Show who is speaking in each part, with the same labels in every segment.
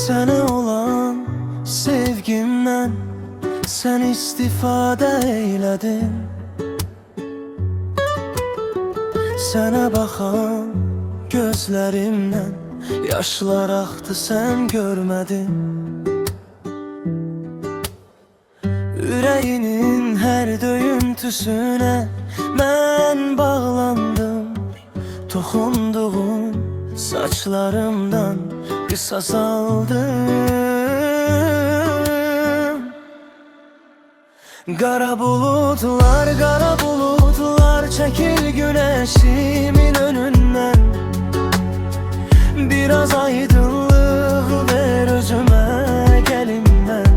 Speaker 1: Sənə olan sevgimdən sən istifadə eylədin. Sənə baxan gözlərimdən yaşlar axdı, sən görmədin. Ürəyinin hər döyüntüsünə mən bağlandım. Toxunduğun saçlarımdan qisas aldım. Qara buludlar çəkil güneşimin önündən. Biraz aydınlıq ver özümə gəlimdən.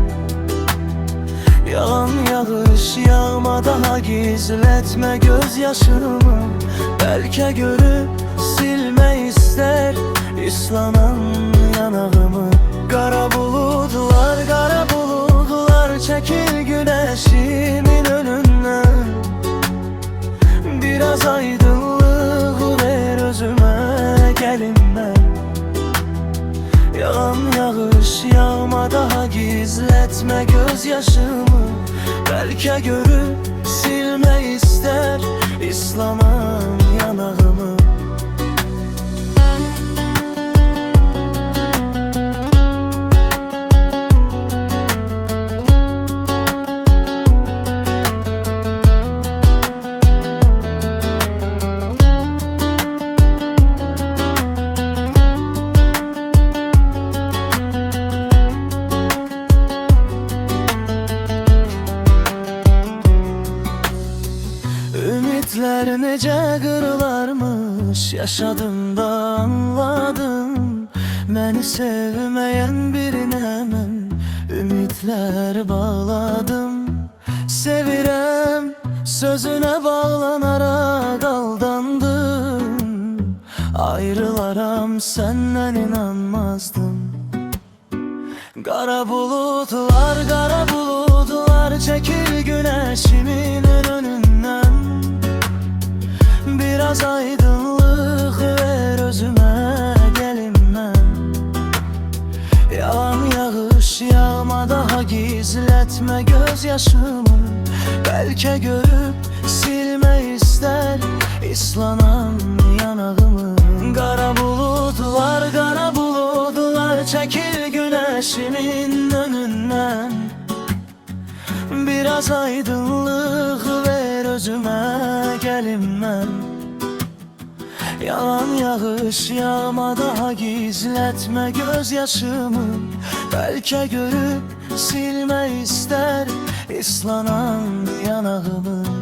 Speaker 1: Yalan yağış yağma, daha gizletme gözyaşımı. Bəlkə görüp silmək istər islanan yanağımı. Qara buludlar çəkil güneşimin önündən. Biraz aydınlıq ver özümə gəlimdən. Yalan yağış yağma, daha gizletme gözyaşımı. Bəlkə görüp silmək istər islanan yanağımı. Ümidlər necə qırılarmış, yaşadım da anladım. Məni sevməyən birinə mən ümidlər bağladım. Sevirəm sözünə bağlanaraq aldandım. Ayrılaram səndən inanmazdım. Qara buludlar çəkil güneşimin önündən. Biraz aydınlıq ver özümə gəlimdən. Yalan yağış yağma, daha gizletme gözyaşımı. Bəlkə görüp silmək istər islanan yanağımı. Qara buludlar çəkil güneşimin önündən. Biraz aydınlıq ver özümə gəlimdən. Yalan yağış yağma, daha gizletme gözyaşımı. Bəlkə görüp silmək istər islanan yanağımı.